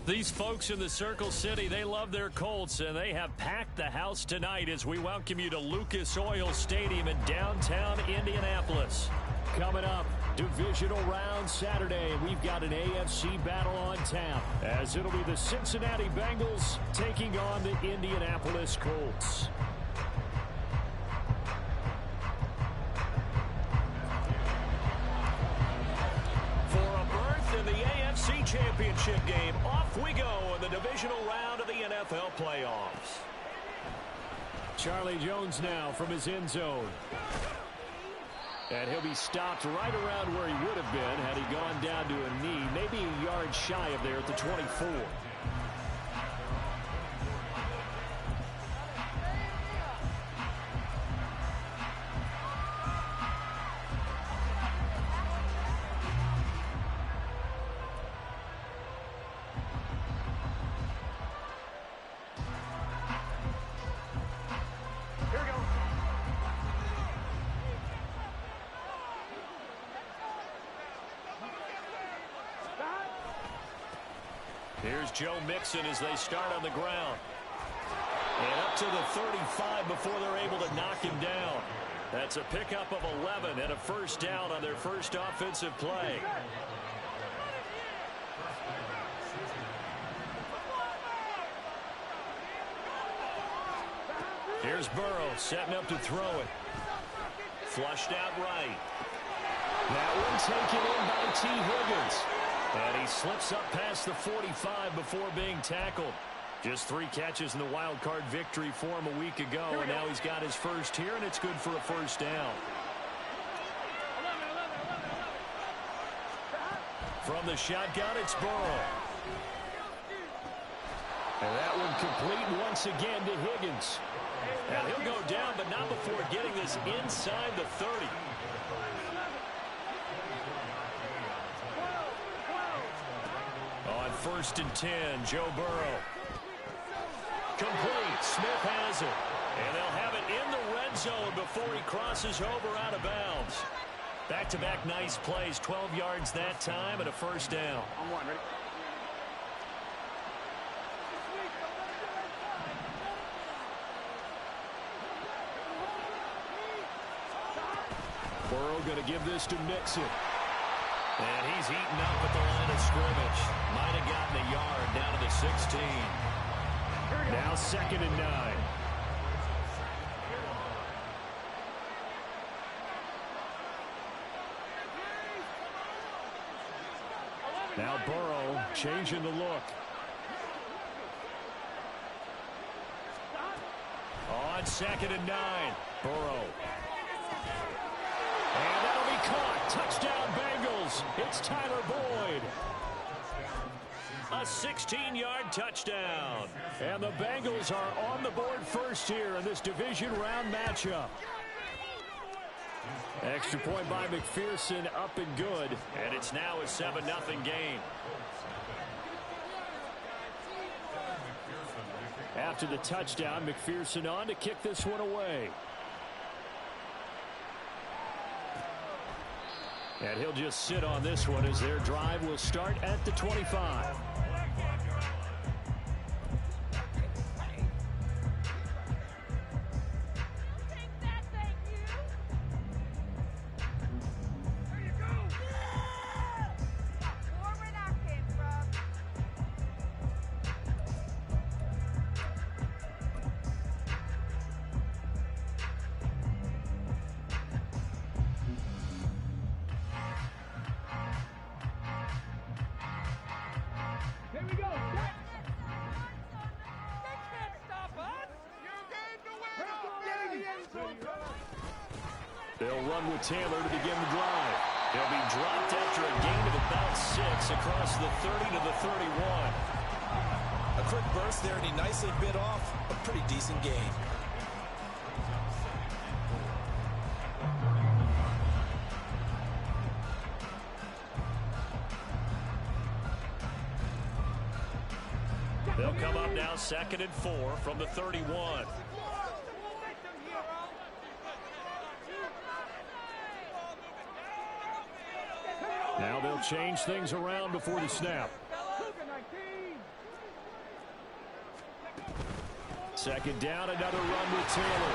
These folks in the Circle City, they love their Colts, and they have packed the house tonight as we welcome you to Lucas Oil Stadium in downtown Indianapolis. Coming up, Divisional round Saturday, and we've got an AFC battle on tap, as it'll be the Cincinnati Bengals taking on the Indianapolis Colts. In the AFC Championship game, off we go in the divisional round of the NFL playoffs. Charlie Jones now from his end zone. And he'll be stopped right around where he would have been had he gone down to a knee, maybe a yard shy of there at the 24. Here's Joe Mixon as they start on the ground. And up to the 35 before they're able to knock him down. That's a pickup of 11 and a first down on their first offensive play. Here's Burrow setting up to throw it. Flushed out right. That one taken in by T. Higgins. And he slips up past the 45 before being tackled. Just 3 catches in the wild card victory for him a week ago, and now he's got his first here, and it's good for a first down. From the shotgun, it's Burrow. And that one complete once again to Higgins. And he'll go down, but not before getting this inside the 30. On 1st and 10, Joe Burrow. Complete. Smith has it. And they'll have it in the red zone before he crosses over out of bounds. Back-to-back nice plays. 12 yards that time and a first down. On one, ready? Burrow going to give this to Mixon. And he's eaten up at the line of scrimmage. Might have gotten a yard down to the 16. Now 2nd and 9. Now Burrow changing the look. On 2nd and 9. Burrow. And that'll be caught. Touchdown Bengals. It's Tyler Boyd. A 16-yard touchdown. And the Bengals are on the board first here in this division round matchup. Extra point by McPherson, up and good. And it's now a 7-0 game. After the touchdown, McPherson on to kick this one away. And he'll just sit on this one as their drive will start at the 25. They'll run with Taylor to begin the drive. He'll be dropped after a gain of about 6 across the 30 to the 31. A quick burst there, and he nicely bit off a pretty decent gain. They'll come up now 2nd and 4 from the 31. Now they'll change things around before the snap. Second down, another run with Taylor.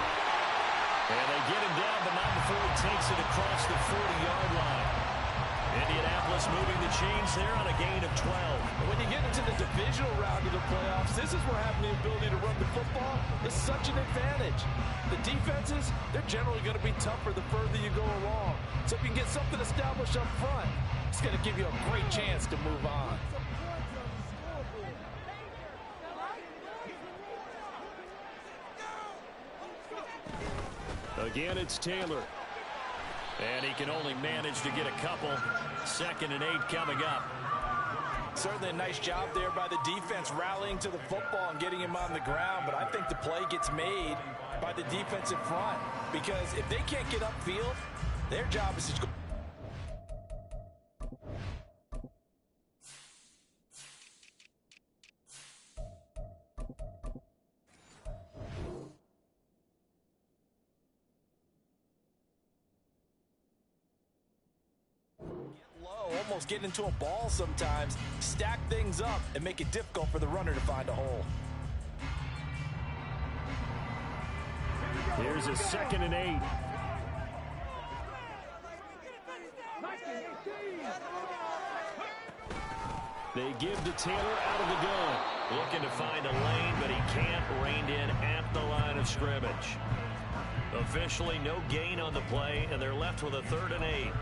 And they get him down, but not before he takes it across the 40-yard line. Indianapolis moving the chains there on a gain of 12. When you get into the divisional round of the playoffs, this is where having the ability to run the football is such an advantage. The defenses, they're generally going to be tougher the further you go along. So if you can get something established up front, it's going to give you a great chance to move on. Again, it's Taylor. And he can only manage to get a couple. 2nd and 8 coming up. Certainly a nice job there by the defense rallying to the football and getting him on the ground. But I think the play gets made by the defensive front. Because if they can't get upfield, their job is to go. Almost get into a ball sometimes, stack things up, and make it difficult for the runner to find a hole. Here's a 2nd and 8. They give to Taylor out of the gun. Looking to find a lane, but he can't. Reined in at the line of scrimmage. Officially no gain on the play, and they're left with a 3rd and 8.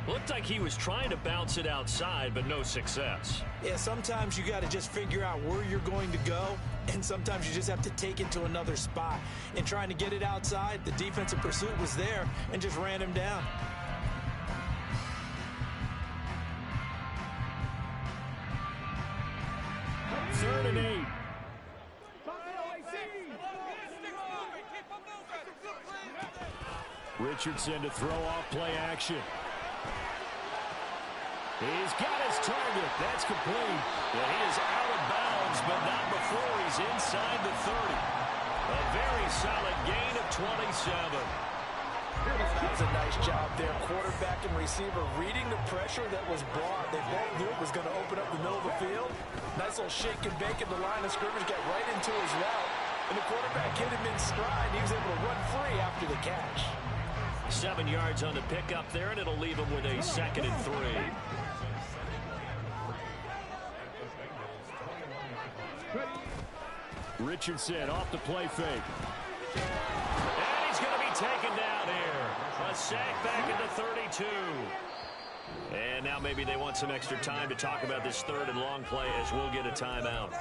Looked like he was trying to bounce it outside, but no success. Yeah, sometimes you got to just figure out where you're going to go, and sometimes you just have to take it to another spot. In trying to get it outside, the defensive pursuit was there and just ran him down. Third and 8. Richardson to throw off play action. He's got his target. That's complete. And he is out of bounds, but not before he's inside the 30. A very solid gain of 27. That was a nice job there. Quarterback and receiver reading the pressure that was brought. They both knew it was going to open up the middle of the field. Nice little shake and bake at the line of scrimmage. Got right into his route. And the quarterback hit him in stride. He was able to run free after the catch. 7 yards on the pickup there, and it'll leave him with a 2nd and 3. Richardson off the play fake. And he's going to be taken down here. A sack back at the 32. And now maybe they want some extra time to talk about this 3rd and long play as we'll get a timeout.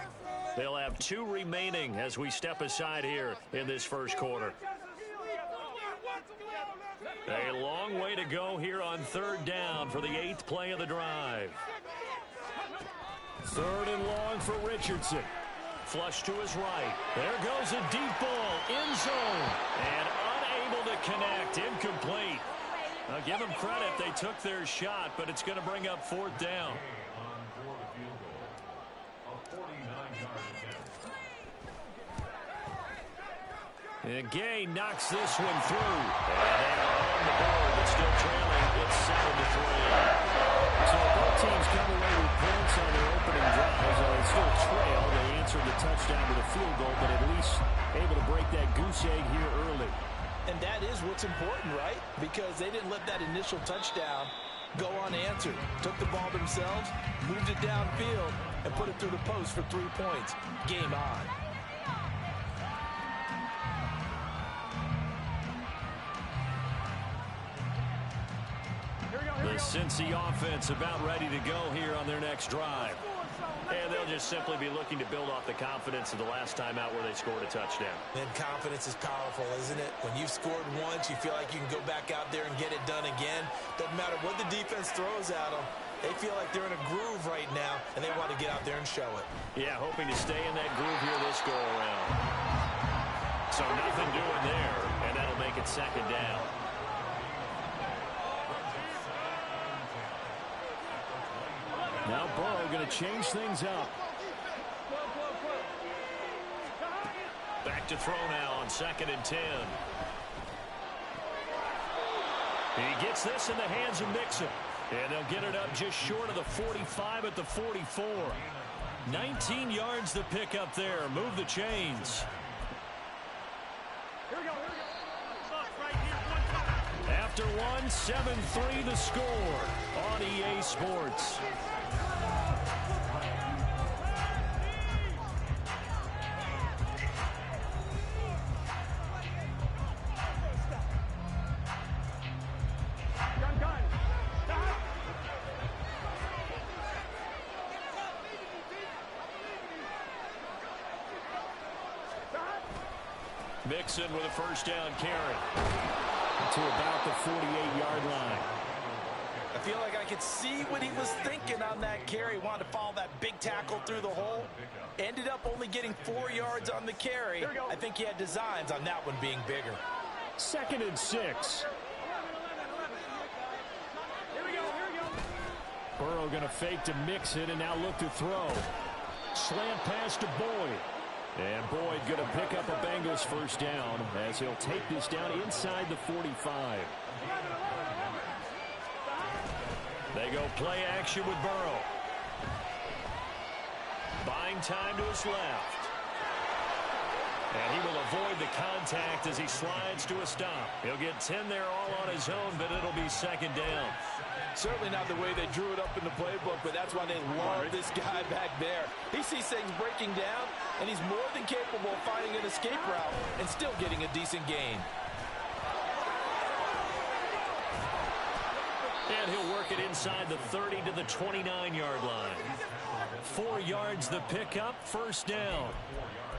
They'll have 2 remaining as we step aside here in this first quarter. A long way to go here on 3rd down for the 8th play of the drive. 3rd and long for Richardson. Flush to his right. There goes a deep ball. End zone. And unable to connect. Incomplete. Now give them credit. They took their shot, but it's going to bring up 4th down. And Gay knocks this one through. And they are on the board, but still trailing. It's 7-3. So both teams come away with points on their opening drives. They still trail. They answered the touchdown with a field goal, but at least able to break that goose egg here early. And that is what's important, right? Because they didn't let that initial touchdown go unanswered. Took the ball themselves, moved it downfield, and put it through the post for 3 points. Game on. The Cincy offense about ready to go here on their next drive. And they'll just simply be looking to build off the confidence of the last time out where they scored a touchdown. And confidence is powerful, isn't it? When you've scored once, you feel like you can go back out there and get it done again. Doesn't matter what the defense throws at them. They feel like they're in a groove right now, and they want to get out there and show it. Yeah, hoping to stay in that groove here this go-around. So nothing doing there, and that'll make it 2nd down. Now Burrow going to change things up. Back to throw now on 2nd and 10. He gets this in the hands of Mixon. And they'll get it up just short of the 45 at the 44. 19 yards to pick up there. Move the chains. 7-3 the score on EA Sports. Mixon with a first down carry to about the 48-yard line. I feel like I could see what he was thinking on that carry. Wanted to follow that big tackle through the hole. Ended up only getting 4 yards on the carry. I think he had designs on that one being bigger. 2nd and 6. Burrow going to fake to Mixon and now look to throw. Slant pass to Boyd. And Boyd going to pick up a Bengals first down as he'll take this down inside the 45. They go play action with Burrow. Buying time to his left. And he will avoid the contact as he slides to a stop. He'll get 10 there all on his own, but it'll be 2nd down. Certainly not the way they drew it up in the playbook, but that's why they love this guy back there. He sees things breaking down, and he's more than capable of finding an escape route and still getting a decent gain. And he'll work it inside the 30 to the 29-yard line. 4 yards the pickup, first down.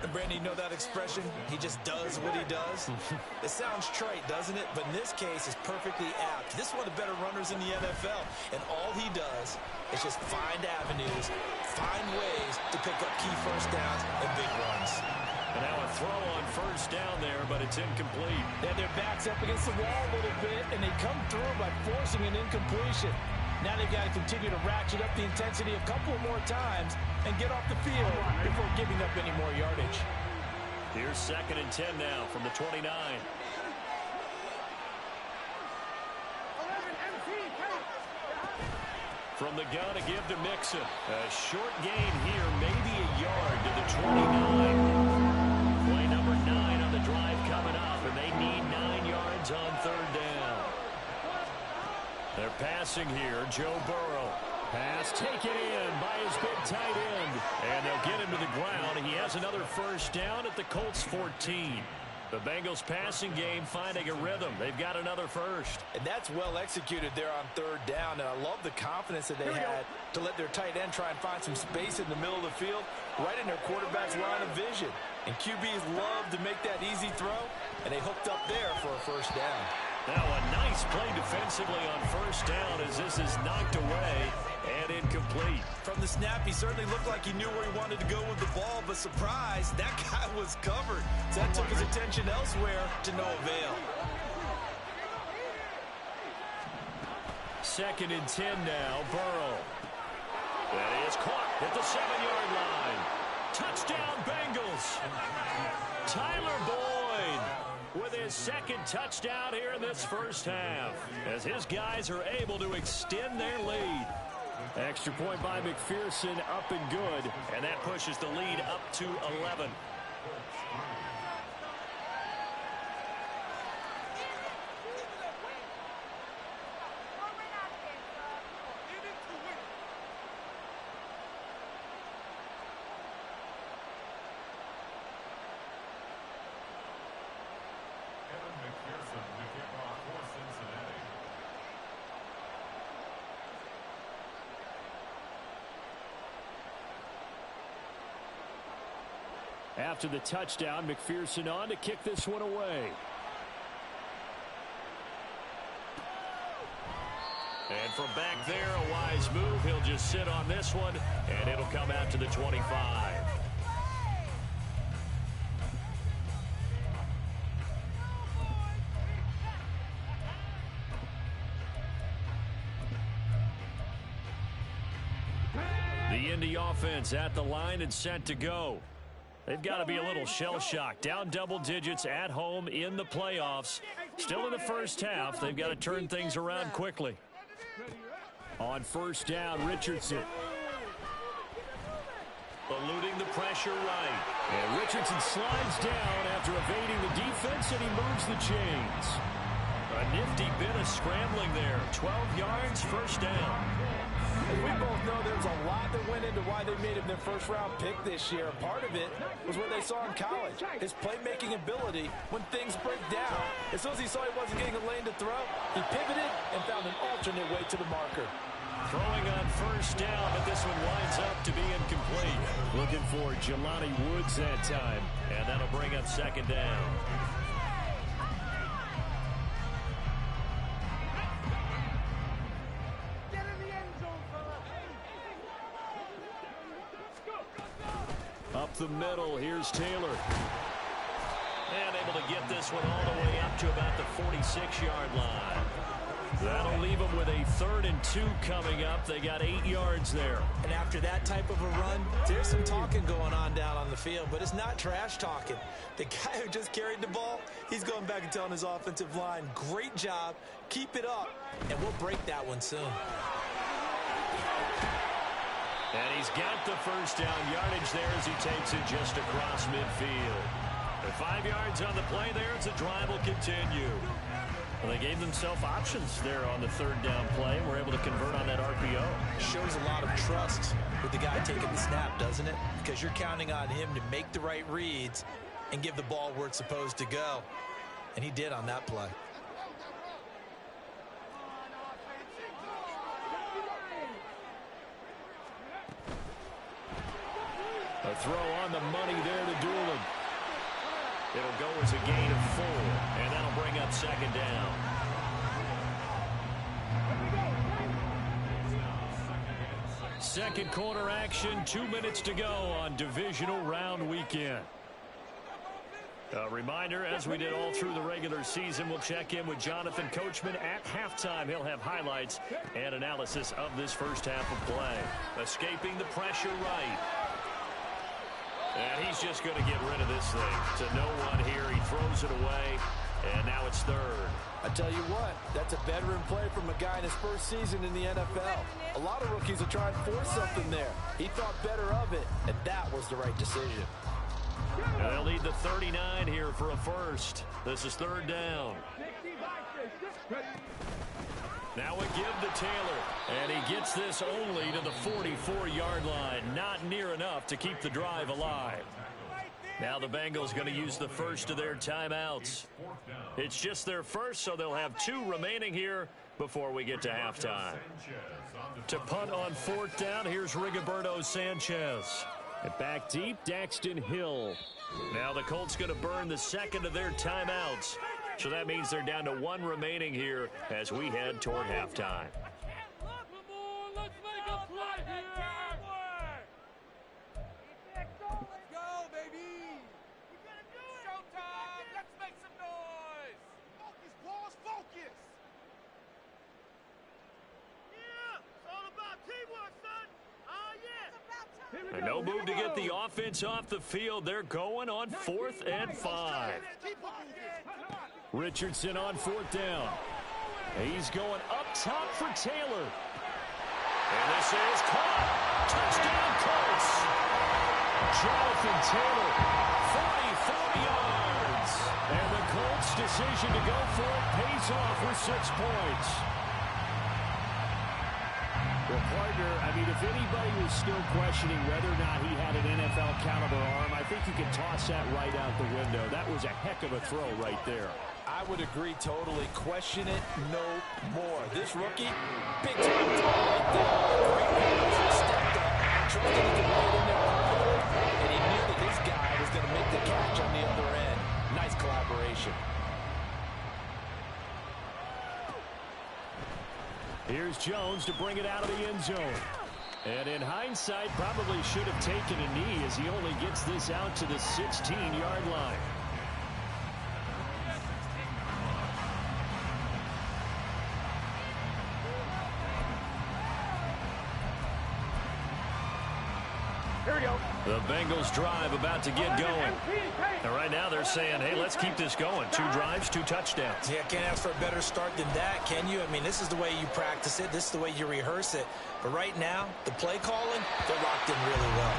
And Brandon, you know that expression? He just does what he does. It sounds trite, doesn't it? But in this case, it's perfectly apt. This is one of the better runners in the NFL. And all he does is just find avenues, find ways to pick up key first downs and big runs. And now a throw on first down there, but it's incomplete. And their back's up against the wall a little bit, and they come through by forcing an incompletion. Now they've got to continue to ratchet up the intensity a couple more times and get off the field before giving up any more yardage. Here's 2nd and 10 now from the 29. From the gun, a give to Mixon. A short gain here, maybe a yard to the 29. Play number 9 on the drive coming up, and they need 9 yards on 3rd down. They're passing here. Joe Burrow. Pass taken in by his big tight end. And they'll get him to the ground. He has another first down at the Colts 14. The Bengals passing game finding a rhythm. They've got another first. And that's well executed there on 3rd down. And I love the confidence that they had to let their tight end try and find some space in the middle of the field, right in their quarterback's line of vision. And QBs love to make that easy throw, and they hooked up there for a first down. Now a nice play defensively on first down as this is knocked away and incomplete. From the snap, he certainly looked like he knew where he wanted to go with the ball, but surprise, that guy was covered. So that took his attention elsewhere to no avail. 2nd and 10 now, Burrow. That is caught at the 7-yard line. Touchdown, Bengals. Tyler Boyd with his 2nd touchdown here in this first half as his guys are able to extend their lead. Extra point by McPherson, up and good, and that pushes the lead up to 11. After the touchdown, McPherson on to kick this one away. And from back there, a wise move. He'll just sit on this one, and it'll come out to the 25. The Indy offense at the line and set to go. They've got to be a little shell-shocked. Down double digits at home in the playoffs. Still in the first half. They've got to turn things around quickly. On first down, Richardson. Eluding the pressure right. And Richardson slides down after evading the defense, and he moves the chains. A nifty bit of scrambling there. 12 yards, first down. We both know there's a lot that went into why they made him their first-round pick this year. Part of it was what they saw in college, his playmaking ability when things break down. As soon as he saw he wasn't getting a lane to throw, he pivoted and found an alternate way to the marker. Throwing on first down, but this one winds up to be incomplete. Looking for Jelani Woods that time, and that'll bring up second down. Up the middle, here's Taylor. And able to get this one all the way up to about the 46-yard line. That'll leave them with a 3rd and 2 coming up. They got 8 yards there. And after that type of a run, there's some talking going on down on the field, but it's not trash talking. The guy who just carried the ball, he's going back and telling his offensive line, great job, keep it up, and we'll break that one soon. And he's got the first down yardage there as he takes it just across midfield. They're 5 yards on the play there as the drive will continue. Well, they gave themselves options there on the 3rd down play and were able to convert on that RPO. Shows a lot of trust with the guy taking the snap, doesn't it? Because you're counting on him to make the right reads and give the ball where it's supposed to go. And he did on that play. A throw on the money there to Doolin. It'll go as a gain of 4, and that'll bring up second down. Second quarter action, 2 minutes to go on divisional round weekend. A reminder, as we did all through the regular season, we'll check in with Jonathan Coachman at halftime. He'll have highlights and analysis of this first half of play. Escaping the pressure right. And he's just going to get rid of this thing to no one here. He throws it away, and now it's 3rd. I tell you what, that's a veteran play from a guy in his first season in the NFL. A lot of rookies are trying to force something there. He thought better of it, and that was the right decision. And they'll need the 39 here for a first. This is 3rd down. Now a give to Taylor, and he gets this only to the 44-yard line. Not near enough to keep the drive alive. Now the Bengals going to use the first of their timeouts. It's just their first, so they'll have 2 remaining here before we get to halftime. To punt on 4th down, here's Rigoberto Sanchez. And back deep, Daxton Hill. Now the Colts going to burn the second of their timeouts. So that means they're down to 1 remaining here as we head toward halftime. Let's make a play here. Let's go, baby. We gotta do it. Showtime. Let's make some noise. Focus, boys, focus. Yeah, it's all about teamwork, son. Oh, yeah. And no move to get the offense off the field. They're going on 4th and 5. Richardson on 4th down. He's going up top for Taylor. And this is caught. Touchdown, Colts. Jonathan Taylor, 44 yards. And the Colts' decision to go for it pays off with 6 points. Well, partner, I mean, if anybody was still questioning whether or not he had an NFL caliber arm, I think you can toss that right out the window. That was a heck of a throw right there. I would agree totally. Question it no more. This rookie, big time throw right there. Great hands. He stepped up, trusted he could lay it in there perfectly, and he knew that this guy was going to make the catch on the other end. Nice collaboration. Here's Jones to bring it out of the end zone. And in hindsight, probably should have taken a knee as he only gets this out to the 16-yard line. Here we go. The Bengals drive about to get going. And right now they're saying, hey, let's keep this going. 2 drives, 2 touchdowns. Yeah, can't ask for a better start than that, can you? I mean, this is the way you practice it. This is the way you rehearse it. But right now, the play calling, they're locked in really well.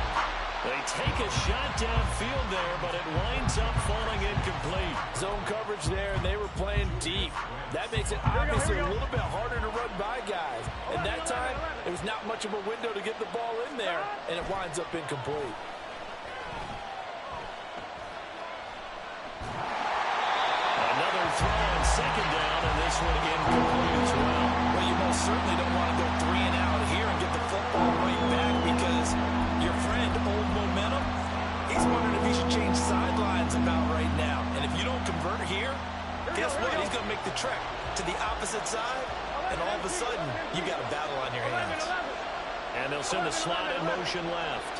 They take a shot downfield there, but it winds up falling incomplete. Zone coverage there, and they were playing deep. That makes it obviously a little bit harder to run by guys. And that time, it was not much of a window to get the ball in there, and it winds up incomplete. Another throw on second down, and this one incomplete as well. Well, you most certainly don't want to go 3 and out here and get the football right back because your friend, Old Momentum, he's wondering if he should change sidelines about right now. And if you don't convert here, guess what? He's going to make the trek to the opposite side, and all of a sudden, you got a battle on your hands. And they'll send the slot in motion left.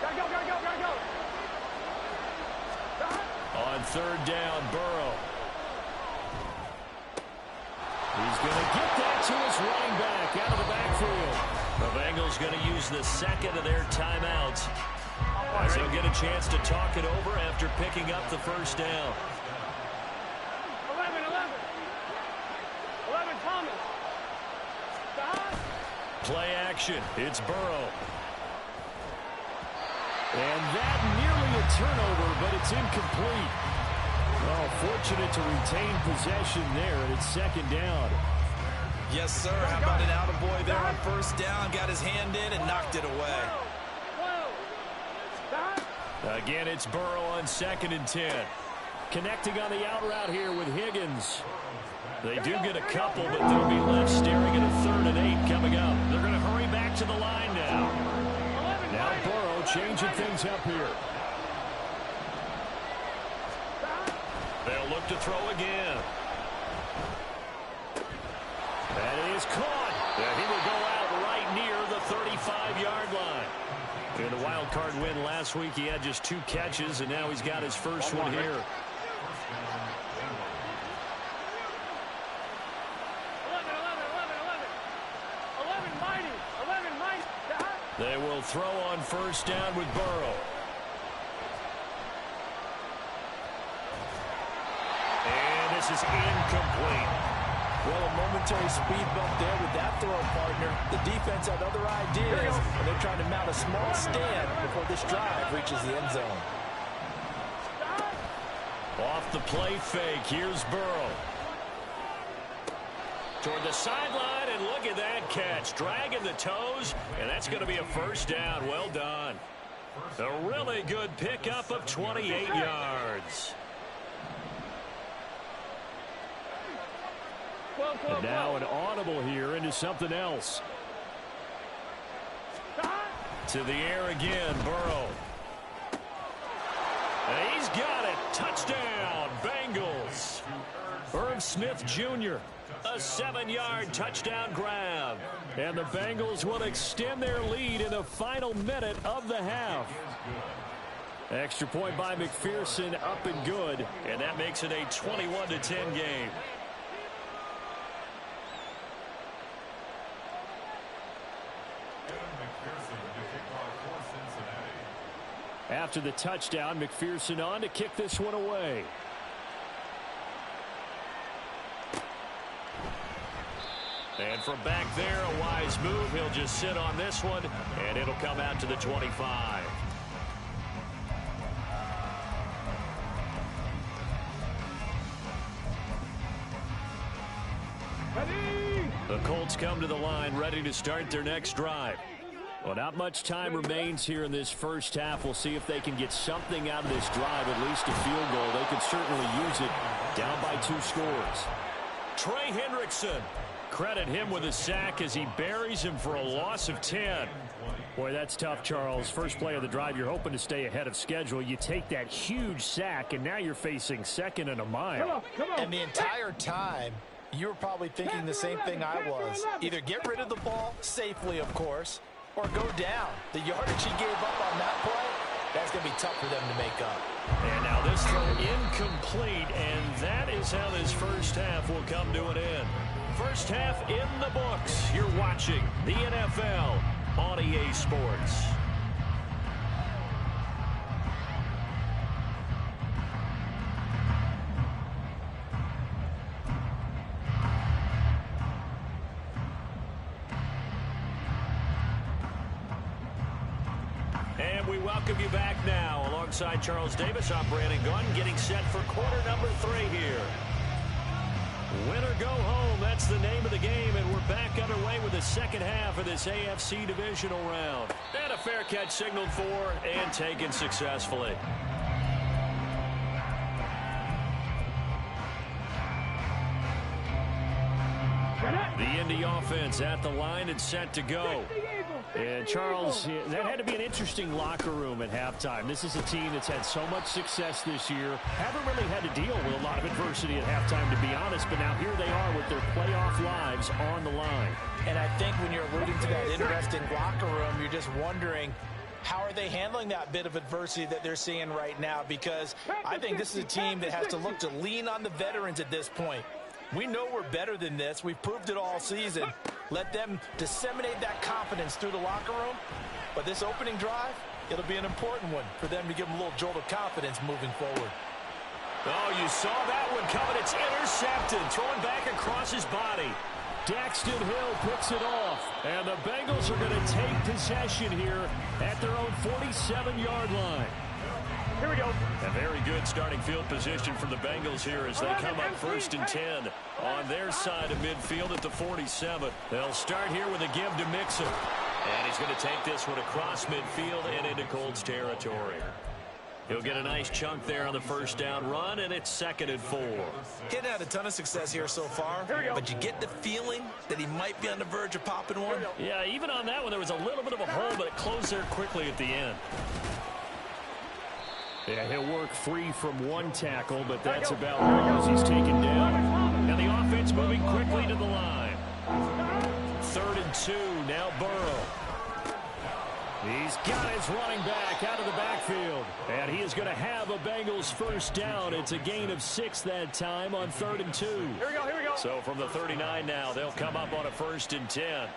Gotta go. On third down, Burrow. He's going to get that to his running back out of the backfield. The Bengals going to use the second of their timeouts, as they'll get a chance to talk it over after picking up the first down. 11, Thomas. Play action. It's Burrow. And that nearly a turnover, but it's incomplete. Well, fortunate to retain possession there, and it's second down. Yes, sir. How about an attaboy there on first down? Got his hand in and knocked it away. Again, it's Burrow on 2nd and 10. Connecting on the out route here with Higgins. They do get a couple, but they'll be left staring at a 3rd and 8 coming up. They're going to hurry back to the line now. Now Burrow changing things up here. They'll look to throw again. And it is caught. And he will go out right near the 35-yard line. In the wild card win last week, he had just 2 catches, and now he's got his first one here. 11, mighty. They will throw on first down with Burrow. And this is incomplete. Well, a momentary speed bump there with that throw, partner. The defense had other ideas, and they're trying to mount a small stand before this drive reaches the end zone. Off the play fake, here's Burrow. Toward the sideline, and look at that catch. Dragging the toes, and that's going to be a first down. Well done. A really good pickup of 28 yards. And now an audible here into something else. To the air again, Burrow. And he's got it. Touchdown, Bengals. Irv Smith Jr., a 7-yard touchdown grab. And the Bengals will extend their lead in the final minute of the half. Extra point by McPherson, up and good. And that makes it a 21-10 game. After the touchdown, McPherson on to kick this one away. And from back there, a wise move. He'll just sit on this one, and it'll come out to the 25. Ready? The Colts come to the line, ready to start their next drive. Well, not much time remains here in this first half. We'll see if they can get something out of this drive, at least a field goal. They could certainly use it, down by 2 scores. Trey Hendrickson. Credit him with a sack as he buries him for a loss of 10. Boy, that's tough, Charles. First play of the drive, you're hoping to stay ahead of schedule. You take that huge sack, and now you're facing 2nd and a mile. Come on. And the entire time, you were probably thinking the same thing I was. Either get rid of the ball, safely, of course, or go down. The yardage he gave up on that play, that's going to be tough for them to make up. And now this throw incomplete, and that is how this first half will come to an end. First half in the books. You're watching the NFL on EA Sports. And we welcome you back now. Alongside Charles Davis, I'm Brandon Gunn, getting set for quarter number 3 here. Win or go home, that's the name of the game, and we're back underway with the second half of this AFC Divisional round. And a fair catch signaled for and taken successfully. The Indy offense at the line and set to go. And Charles, that had to be an interesting locker room at halftime. This is a team that's had so much success this year. Haven't really had to deal with a lot of adversity at halftime, to be honest. But now here they are with their playoff lives on the line. And I think when you're alluding to that interesting locker room, you're just wondering, how are they handling that bit of adversity that they're seeing right now? Because I think this is a team that has to look to lean on the veterans at this point. We know we're better than this. We've proved it all season. Let them disseminate that confidence through the locker room. But this opening drive, it'll be an important one for them to give them a little jolt of confidence moving forward. Oh, you saw that one coming. It's intercepted. Throwing back across his body. Daxton Hill picks it off. And the Bengals are going to take possession here at their own 47-yard line. Here we go. A very good starting field position for the Bengals here as they come up 1st and 10 on their side of midfield at the 47. They'll start here with a give to Mixon. And he's going to take this one across midfield and into Colts territory. He'll get a nice chunk there on the first down run, and it's 2nd and 4. He hadn't had a ton of success here so far, but you get the feeling that he might be on the verge of popping one. Yeah, even on that one, there was a little bit of a hole, but it closed there quickly at the end. Yeah, he'll work free from one tackle, but that's about all as he's taken down. And the offense moving quickly to the line. 3rd and 2, now Burrow. He's got his running back out of the backfield. And he is going to have a Bengals first down. It's a gain of 6 that time on 3rd and 2. Here we go, here we go. So from the 39 now, they'll come up on a 1st and 10.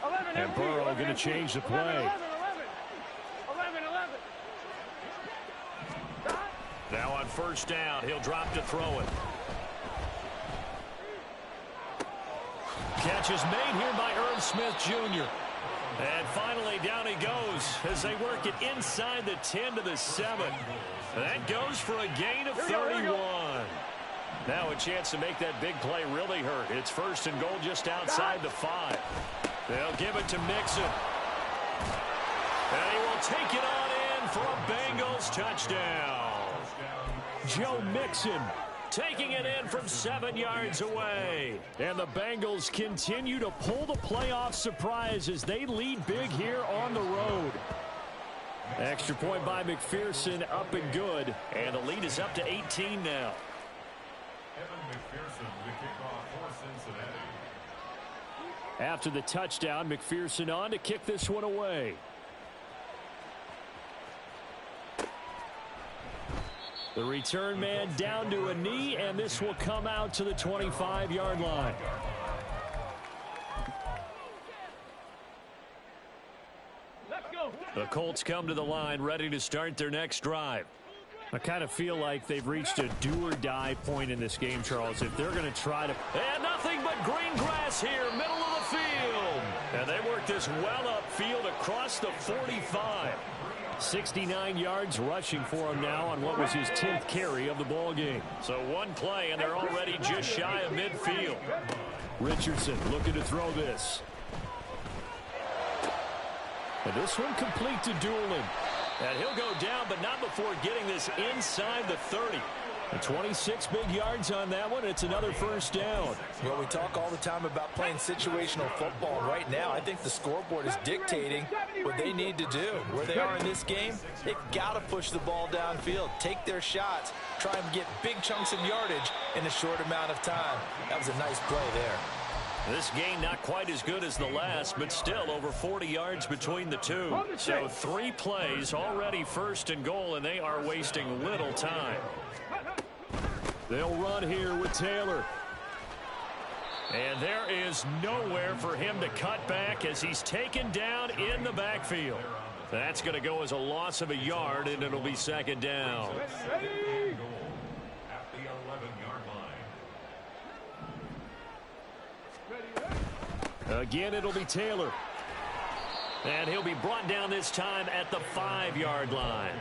11, And Burrow going to change the play. 11. Now on first down, he'll drop to throw it. Catch is made here by Irv Smith Jr. And finally down he goes as they work it inside the 10 to the 7. That goes for a gain of 31. Now a chance to make that big play really hurt. It's 1st and goal just outside the 5. They'll give it to Mixon. And he will take it on in for a Bengals touchdown. Joe Mixon taking it in from 7 yards away. And the Bengals continue to pull the playoff surprise as they lead big here on the road. Extra point by McPherson, up and good. And the lead is up to 18 now. After the touchdown, McPherson on to kick this one away. The return man down to a knee, and this will come out to the 25-yard line. Let's go. The Colts come to the line, ready to start their next drive. I kind of feel like they've reached a do-or-die point in this game, Charles. If they're going to try to... And nothing but green grass here, middle of the field. And they work this well upfield across the 45. 69 yards rushing for him now on what was his 10th carry of the ball game. So one play, and they're already just shy of midfield. Richardson looking to throw this. And this one complete to Doolin. And he'll go down, but not before getting this inside the 30. And 26 big yards on that one. It's another first down. Well, we talk all the time about playing situational football. Right now, I think the scoreboard is dictating what they need to do. Where they are in this game, they've got to push the ball downfield, take their shots, try and get big chunks of yardage in a short amount of time. That was a nice play there. This game not quite as good as the last, but still over 40 yards between the two. So 3 plays, already 1st and goal, and they are wasting little time. They'll run here with Taylor. And there is nowhere for him to cut back as he's taken down in the backfield. That's going to go as a loss of a yard, and it'll be 2nd down. Again, it'll be Taylor. And he'll be brought down this time at the 5-yard line.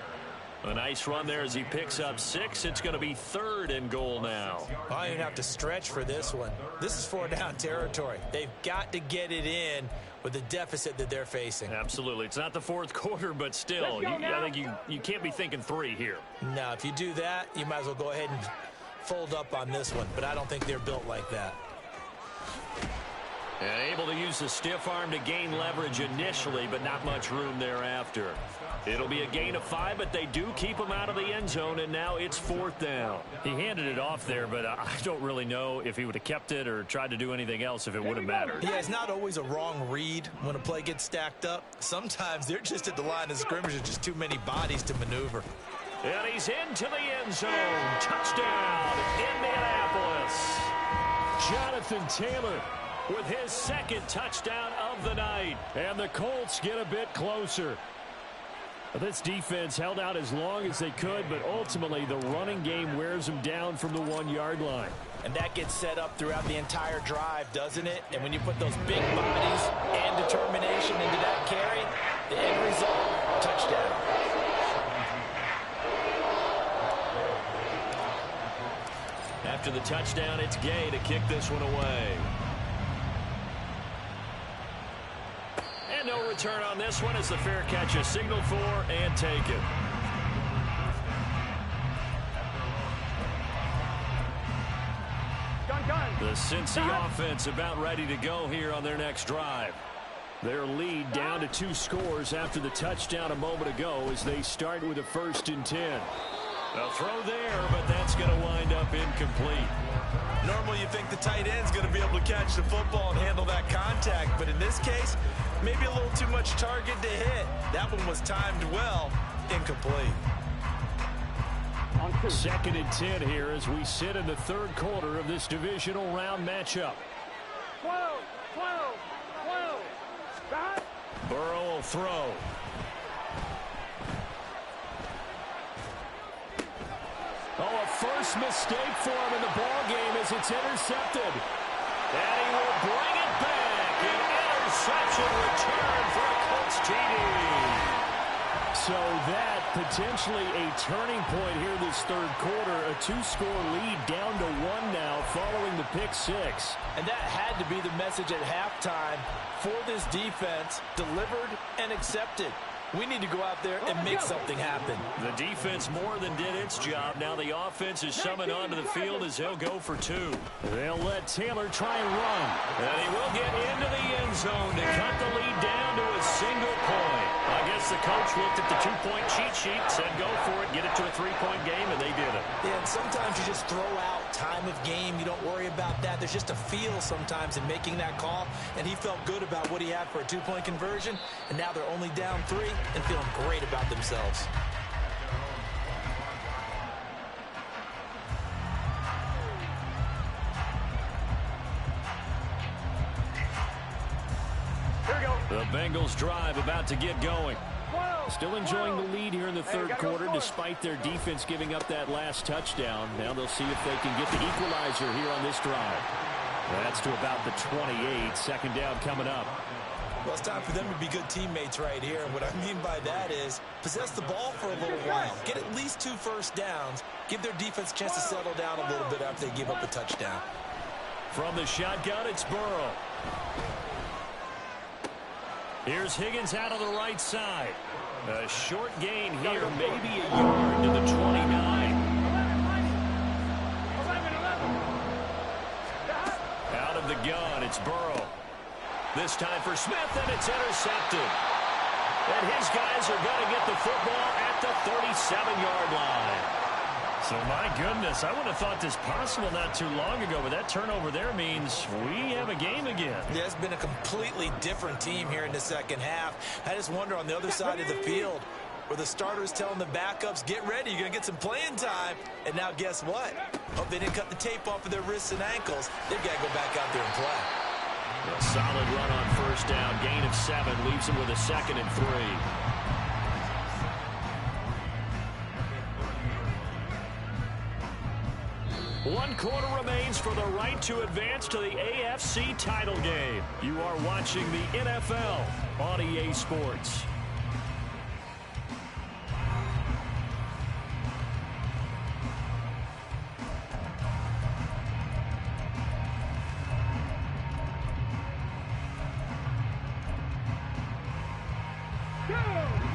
A nice run there as he picks up 6. It's going to be 3rd and goal now. I don't even have to stretch for this one. This is 4-down territory. They've got to get it in with the deficit that they're facing. Absolutely. It's not the 4th quarter, but still, I think you can't be thinking 3 here. No, if you do that, you might as well go ahead and fold up on this one. But I don't think they're built like that. And able to use the stiff arm to gain leverage initially, but not much room thereafter. It'll be a gain of 5, but they do keep him out of the end zone, and now it's 4th down. He handed it off there, but I don't really know if he would have kept it or tried to do anything else if it would have mattered. Yeah, it's not always a wrong read when a play gets stacked up. Sometimes they're just at the line of scrimmage. There's just too many bodies to maneuver. And he's into the end zone. Touchdown, Indianapolis. Jonathan Taylor with his 2nd touchdown of the night. And the Colts get a bit closer. This defense held out as long as they could, but ultimately the running game wears them down from the 1-yard line. And that gets set up throughout the entire drive, doesn't it? And when you put those big bodies and determination into that carry, the end result, touchdown. After the touchdown, it's Gay to kick this one away. And no return on this one as the fair catch is signaled for and taken. The Cincy offense about ready to go here on their next drive. Their lead down to 2 scores after the touchdown a moment ago as they start with a 1st and 10. A throw there, but that's going to wind up incomplete. Normally you think the tight end's going to be able to catch the football and handle that contact, but in this case, maybe a little too much target to hit. That one was timed well, incomplete. 2nd and 10 here as we sit in the 3rd quarter of this divisional round matchup. 12. Burrow will throw. Oh, a first mistake for him in the ball game as it's intercepted. And he will bring it back. An interception return for a Colts TD. So that potentially a turning point here this 3rd quarter. A 2-score lead down to 1 now following the pick 6. And that had to be the message at halftime for this defense. Delivered and accepted. We need to go out there and make something happen. The defense more than did its job. Now the offense is summoned onto the field as they'll go for 2. They'll let Taylor try and run. And he will get into the end zone to cut the lead down to a single point. I guess the coach looked at the 2-point cheat sheet, said go for it, get it to a 3-point game, and they did it. Yeah, and sometimes you just throw out time of game. You don't worry about that. There's just a feel sometimes in making that call, and he felt good about what he had for a 2-point conversion, and now they're only down 3 and feeling great about themselves. Here we go. The Bengals drive about to get going. Still enjoying the lead here in the 3rd quarter despite their defense giving up that last touchdown. Now they'll see if they can get the equalizer here on this drive. That's to about the 28. 2nd down coming up. Well, it's time for them to be good teammates right here. And what I mean by that is possess the ball for a little while. Get at least 2 first downs. Give their defense a chance to settle down a little bit after they give up a touchdown. From the shotgun, it's Burrow. Here's Higgins out on the right side. A short gain here, maybe a yard to the 29. 11. Out of the gun, it's Burrow. This time for Smith, and it's intercepted. And his guys are going to get the football at the 37-yard line. So, my goodness, I would have thought this possible not too long ago, but that turnover there means we have a game again. Yeah, it's been a completely different team here in the 2nd half. I just wonder on the other side of the field where the starters telling the backups, get ready, you're going to get some playing time. And now guess what? Oh, they didn't cut the tape off of their wrists and ankles. They've got to go back out there and play. A solid run on 1st down, gain of 7, leaves them with a 2nd and 3. 1 quarter remains for the right to advance to the AFC title game. You are watching the NFL on EA Sports.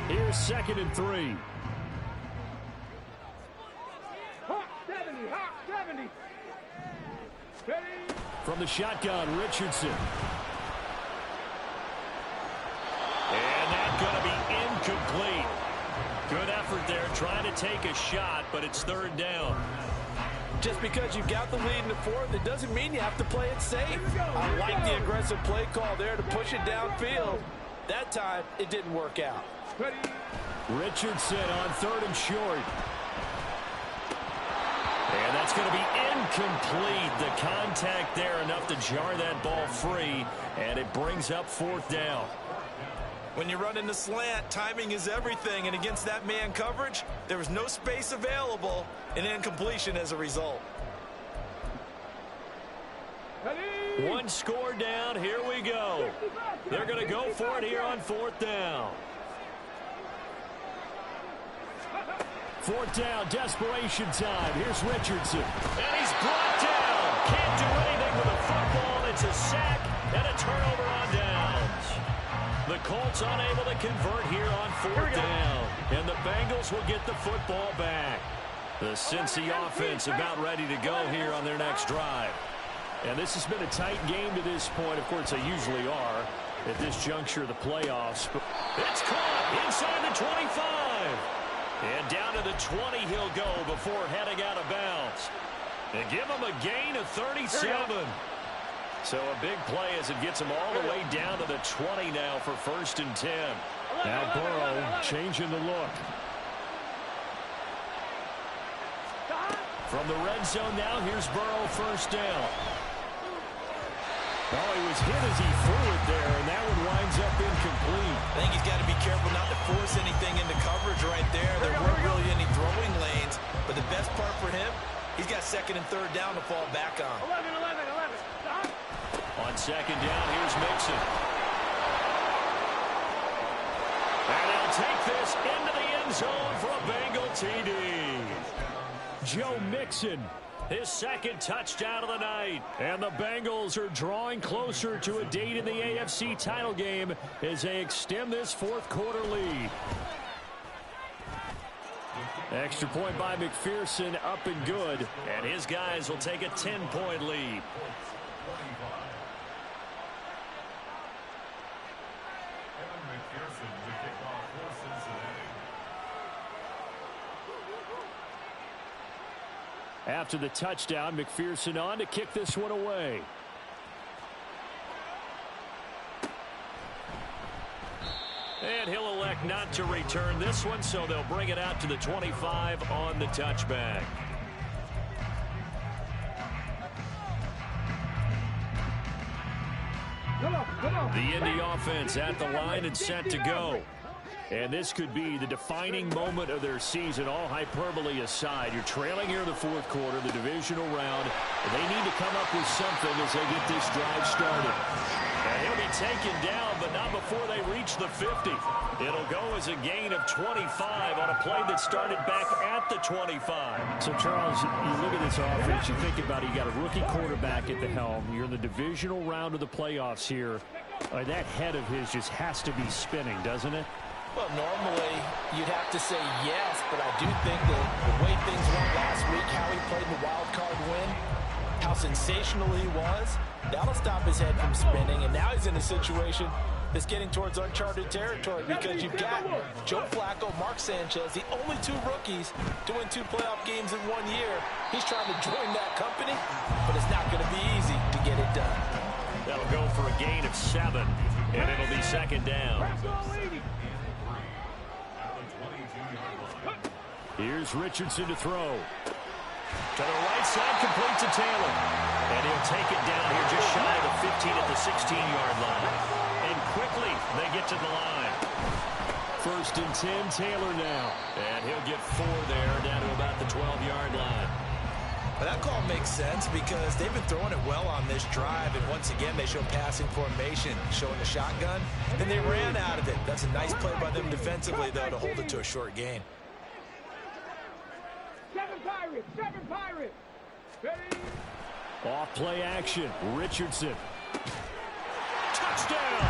Here's 2nd and 3. From the shotgun, Richardson. And that's going to be incomplete. Good effort there trying to take a shot, but it's 3rd down. Just because you got the lead in the 4th, it doesn't mean you have to play it safe. I like the aggressive play call there to push it downfield. That time, it didn't work out. Richardson on 3rd and short. And that's going to be incomplete. The contact there enough to jar that ball free, and it brings up 4th down. When you run in the slant, timing is everything, and against that man coverage, there was no space available, and incompletion as a result. 1 score down. Here we go. They're going to go for it here on 4th down. 4th down, desperation time. Here's Richardson. And he's brought down. Can't do anything with the football. It's a sack and a turnover on downs. The Colts unable to convert here on 4th down. And the Bengals will get the football back. The Cincy offense about ready to go here on their next drive. And this has been a tight game to this point. Of course, they usually are at this juncture of the playoffs. It's caught inside the 25. And down to the 20 he'll go before heading out of bounds. And give him a gain of 37. So a big play as it gets him all the way down to the 20 now for 1st and 10. Now Burrow changing the look. From the red zone now, here's Burrow 1st down. Oh, he was hit as he threw it there, and that one winds up incomplete. I think he's got to be careful not to force anything into coverage right there. There weren't really any throwing lanes, but the best part for him, he's got 2nd and 3rd down to fall back on. 11. On 2nd down, here's Mixon. And he'll take this into the end zone for a Bengal TD. Joe Mixon, his 2nd touchdown of the night. And the Bengals are drawing closer to a date in the AFC title game as they extend this 4th quarter lead. Extra point by McPherson, up and good. And his guys will take a 10-point lead. After the touchdown, McPherson on to kick this one away. And he'll elect not to return this one, so they'll bring it out to the 25 on the touchback. The Indy offense at the line and set to go. And this could be the defining moment of their season, all hyperbole aside. You're trailing here in the 4th quarter, the divisional round. And they need to come up with something as they get this drive started. And he'll be taken down, but not before they reach the 50. It'll go as a gain of 25 on a play that started back at the 25. So, Charles, you look at this offense, you think about it, you got a rookie quarterback at the helm. You're in the divisional round of the playoffs here. That head of his just has to be spinning, doesn't it? Well, normally you'd have to say yes, but I do think that the way things went last week, how he played the wild card win, how sensational he was, that'll stop his head from spinning. And now he's in a situation that's getting towards uncharted territory because you've got Joe Flacco, Mark Sanchez, the only 2 rookies to win 2 playoff games in 1 year. He's trying to join that company, but it's not going to be easy to get it done. That'll go for a gain of 7, and it'll be 2nd down. Here's Richardson to throw. To the right side, complete to Taylor. And he'll take it down here just shy of the 15 at the 16-yard line. And quickly, they get to the line. 1st and 10, Taylor now. And he'll get 4 there, down to about the 12-yard line. But that call makes sense because they've been throwing it well on this drive, and once again they show passing formation, showing the shotgun, and they ran out of it. That's a nice play by them defensively, though, to hold it to a short gain. Seven Pirates. Ready? Off play action. Richardson. Touchdown!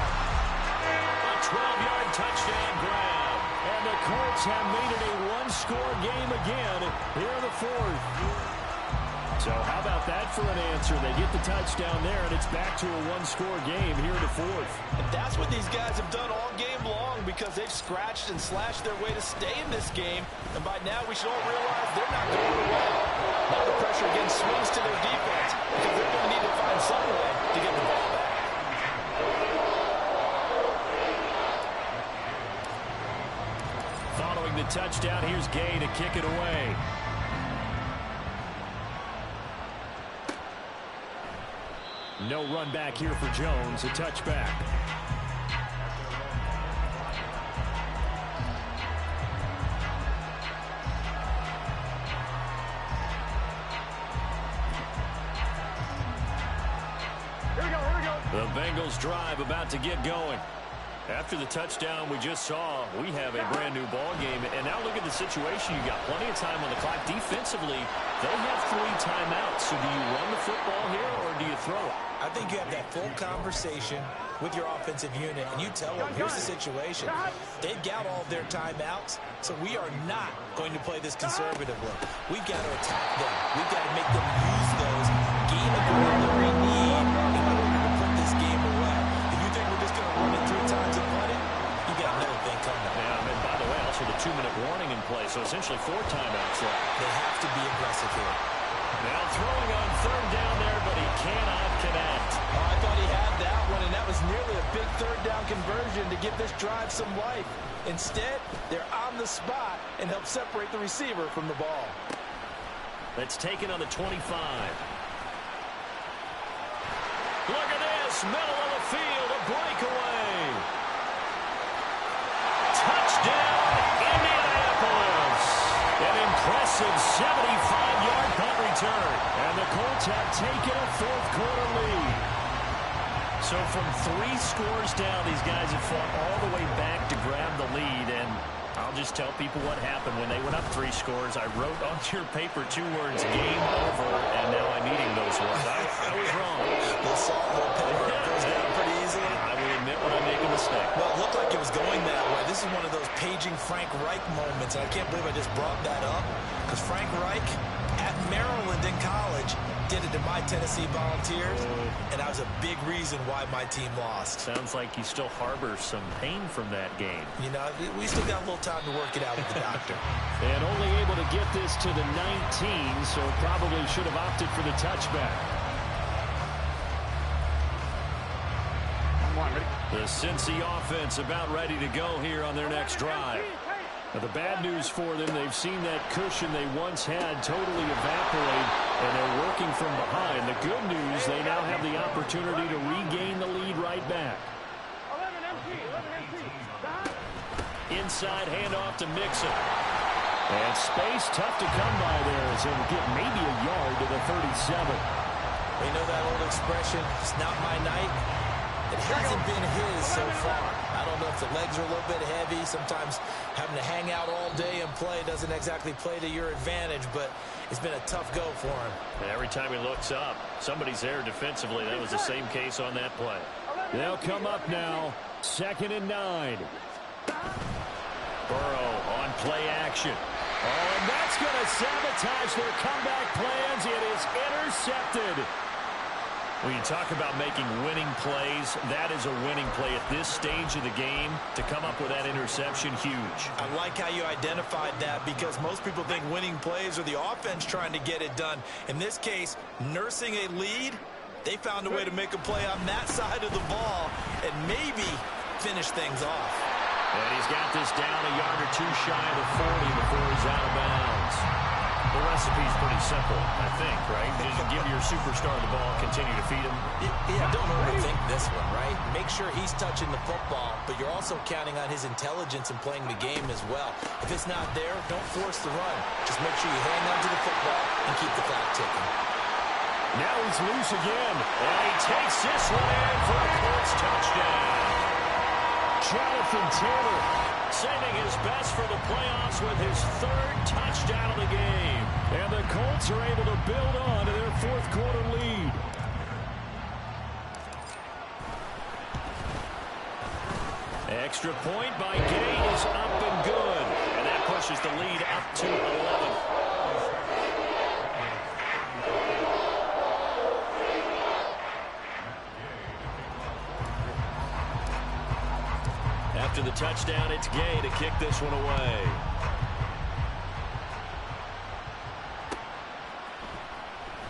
A 12-yard touchdown grab. And the Colts have made it a one-score game again here in the fourth. So how about that for an answer? They get the touchdown there, and it's back to a one-score game here in the fourth. And that's what these guys have done all game long because they've scratched and slashed their way to stay in this game. And by now we should all realize they're not going away. Now the pressure again swings to their defense because they're going to need to find some way to get the ball back. Following the touchdown, here's Gay to kick it away. No run back here for Jones. A touchback. Here we go. The Bengals drive about to get going. After the touchdown we just saw, we have a brand new ball game. And now look at the situation. You got plenty of time on the clock. Defensively, they have 3 timeouts. So do you run the football here or do you throw it? I think you have that full conversation with your offensive unit, and you tell them, here's the situation. They've got all of their timeouts, so we are not going to play this conservatively. We've got to attack them. We've got to make them use those, gain the ground that we need in order to put this game away. If you think we're just going to run it 3 times and punt it, you got another thing coming. Yeah, and by the way, also the 2-minute warning in play, so essentially 4 timeouts left. They have to be aggressive here. Now throwing on 3rd down there, but he cannot connect. Oh, I thought he had that one, and that was nearly a big 3rd down conversion to give this drive some life. Instead, they're on the spot and help separate the receiver from the ball. That's taken on the 25. Look at this, middle of the field, a breakaway. Touchdown, Indianapolis. An impressive 75-yard punt return. And the Colts have taken a 4th quarter lead. So from 3 scores down, these guys have fought all the way back to grab the lead. And I'll just tell people what happened when they went up 3 scores. I wrote on your paper 2 words, game over, and now I'm eating those words. I was wrong. Little salt, little pepper, it goes down pretty easily. I will admit when I make a mistake. Well, it looked like it was going that way. This is one of those paging Frank Reich moments, and I can't believe I just brought that up, because Frank Reich at Maryland in college did it to my Tennessee Volunteers, and that was a big reason why my team lost. Sounds like you still harbor some pain from that game. You know, we still got a little time to work it out with the doctor. And only able to get this to the 19, so probably should have opted for the touchback. The Cincy offense about ready to go here on their next drive. Now, the bad news for them, they've seen that cushion they once had totally evaporate, and they're working from behind. The good news, they now have the opportunity to regain the lead right back. 11 Inside handoff to Mixon. And space tough to come by there as he'll get maybe a yard to the 37. You know that old expression, it's not my night? It hasn't been his so far. I don't know if the legs are a little bit heavy. Sometimes having to hang out all day and play doesn't exactly play to your advantage, but it's been a tough go for him. And every time he looks up, somebody's there defensively. That was the same case on that play. They'll come up now, 2nd and 9. Burrow on play action. Oh, and that's going to sabotage their comeback plans. It is intercepted. When you talk about making winning plays, that is a winning play at this stage of the game. To come up with that interception, huge. I like how you identified that because most people think winning plays are the offense trying to get it done. In this case, nursing a lead, they found a way to make a play on that side of the ball and maybe finish things off. And he's got this down a yard or 2 shy of the 40 before he's out of bounds. The recipe's pretty simple, I think, right? Just give your superstar the ball, continue to feed him. Yeah, don't overthink this one, right? Make sure he's touching the football, but you're also counting on his intelligence and playing the game as well. If it's not there, don't force the run. Just make sure you hang on to the football and keep the clock ticking. Now he's loose again, and he takes this one in for a Colts touchdown. Jonathan Taylor saving his best for the playoffs with his third touchdown of the game. And the Colts are able to build on to their fourth quarter lead. Extra point by Gay is up and good. And that pushes the lead up to 11. After the touchdown, it's Gay to kick this one away.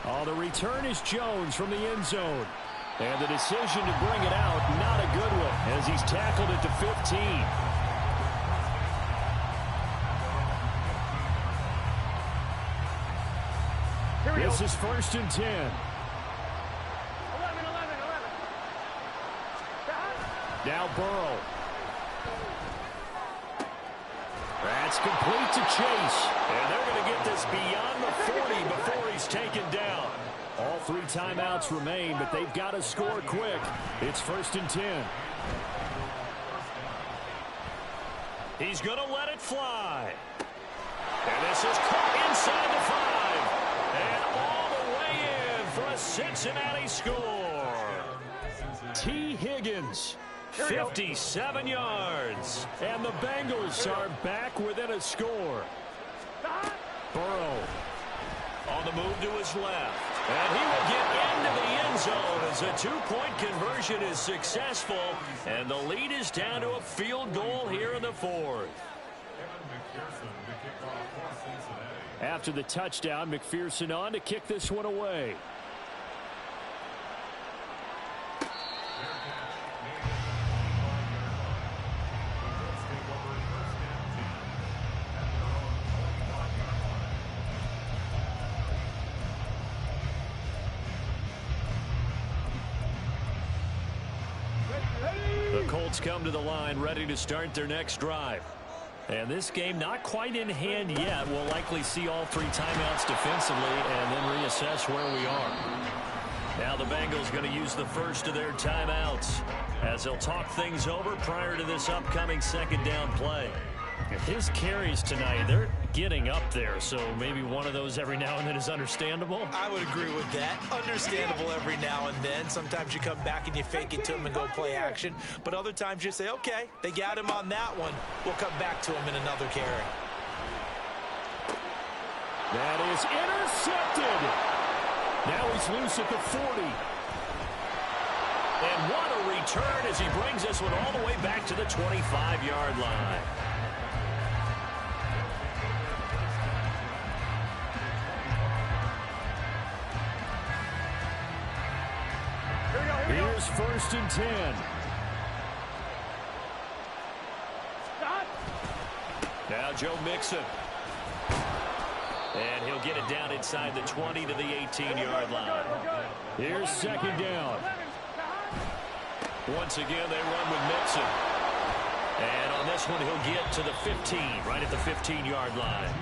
Oh, the return is Jones from the end zone. And the decision to bring it out, not a good one, as he's tackled at the 15. This is 1st and 10. 11. Now Burrow. That's complete to Chase. And they're going to get this beyond the 40 before he's taken down. All 3 timeouts remain, but they've got to score quick. It's 1st and 10. He's going to let it fly. And this is caught inside the 5. And all the way in for a Cincinnati score. T. Higgins, 57 yards. And the Bengals are back within a score. Burrow on the move to his left. And he will get into the end zone as a 2-point conversion is successful. And the lead is down to a field goal here in the 4th. After the touchdown, McPherson on to kick this one away. The Colts come to the line ready to start their next drive. And this game not quite in hand yet. We'll likely see all 3 timeouts defensively and then reassess where we are. Now the Bengals going to use the first of their timeouts as they'll talk things over prior to this upcoming 2nd down play. His carries tonight, they're getting up there, so maybe one of those every now and then is understandable. I would agree with that. Understandable every now and then. Sometimes you come back and you fake it to him and go play action. But other times you say, okay, they got him on that one. We'll come back to him in another carry. That is intercepted. Now he's loose at the 40. And what a return as he brings this one all the way back to the 25-yard line. Here's 1st and 10. Now Joe Mixon. And he'll get it down inside the 20 to the 18-yard line. Here's 2nd down. Once again, they run with Mixon. And on this one, he'll get to the 15, right at the 15-yard line.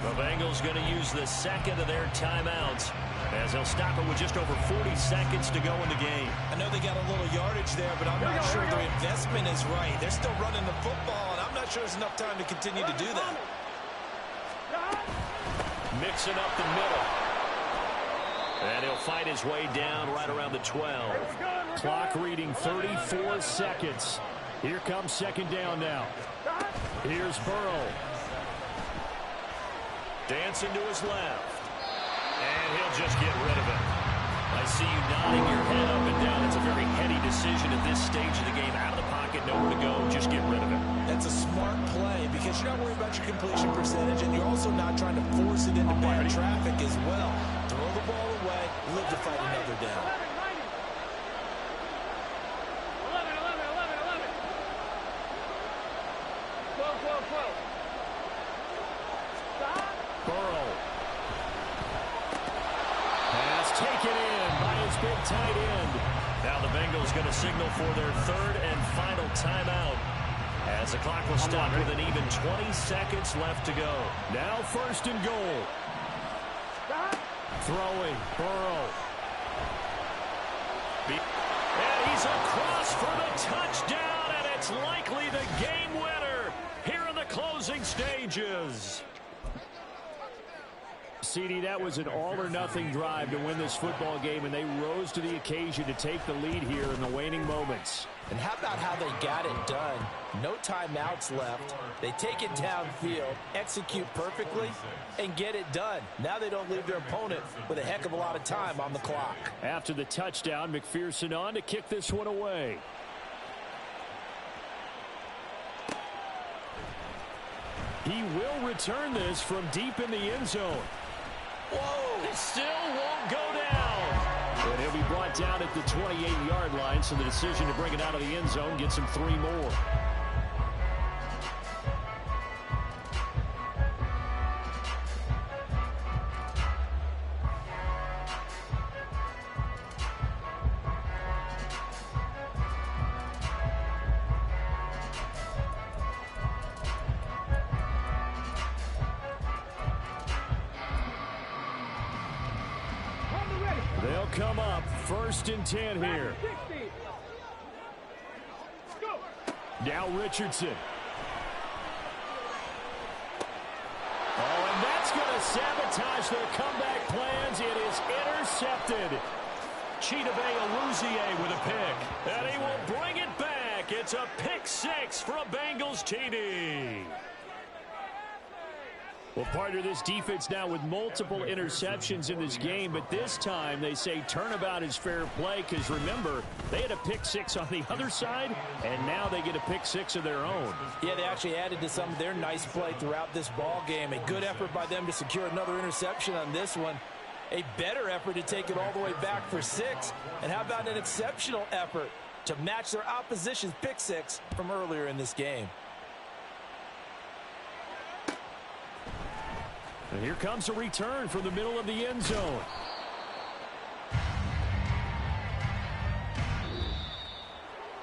The Bengals going to use the 2nd of their timeouts as they'll stop it with just over 40 seconds to go in the game. I know they got a little yardage there, but I'm not sure their investment is right. They're still running the football, and I'm not sure there's enough time to continue to do that. Mixing up the middle. And he'll fight his way down right around the 12. Clock reading 34 seconds. Here comes 2nd down now. Here's Burrow. Dancing to his left. And he'll just get rid of it. I see you nodding your head up and down. It's a very heady decision at this stage of the game. Out of the pocket, nowhere to go. Just get rid of it. That's a smart play because you're not worried about your completion percentage, and you're also not trying to force it into bad traffic as well. Throw the ball away, live to fight another down. 12. Burrow. Pass taken in by his big tight end. Now the Bengals going to signal for their 3rd and final timeout as the clock will stop with an even 20 seconds left to go. Now 1st and goal. Throwing, Burrow. And he's across for the touchdown, and it's likely the game winner here in the closing stages. CD, that was an all-or-nothing drive to win this football game, and they rose to the occasion to take the lead here in the waning moments. And how about how they got it done? No timeouts left. They take it downfield, execute perfectly, and get it done. Now they don't leave their opponent with a heck of a lot of time on the clock. After the touchdown, McPherson on to kick this one away. He will return this from deep in the end zone. Whoa! It still won't go down. And he'll be brought down at the 28-yard line, so the decision to bring it out of the end zone gets him 3 more. They'll come up 1st and 10 here. Now Richardson. Oh, and that's going to sabotage their comeback plans. It is intercepted. Chidobe Awuzie with a pick. And he will bring it back. It's a pick 6 for a Bengals TD. Well, partner, this defense now with multiple interceptions in this game, but this time they say turnabout is fair play because, remember, they had a pick 6 on the other side, and now they get a pick 6 of their own. Yeah, they actually added to some of their nice play throughout this ball game. A good effort by them to secure another interception on this one. A better effort to take it all the way back for 6. And how about an exceptional effort to match their opposition's pick 6 from earlier in this game? And here comes a return from the middle of the end zone.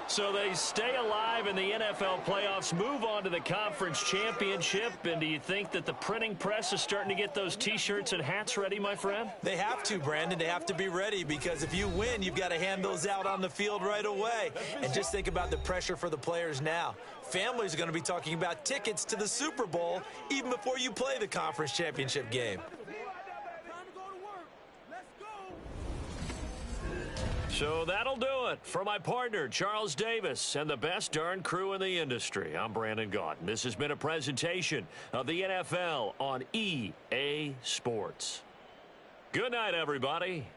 So they stay alive in the NFL playoffs, move on to the conference championship. And do you think that the printing press is starting to get those T-shirts and hats ready, my friend? They have to, Brandon. They have to be ready because if you win, you've got to hand those out on the field right away. And just think about the pressure for the players now. Families are going to be talking about tickets to the Super Bowl even before you play the conference championship game. So that'll do it for my partner, Charles Davis, and the best darn crew in the industry. I'm Brandon Gaudin. This has been a presentation of the NFL on EA Sports. Good night, everybody.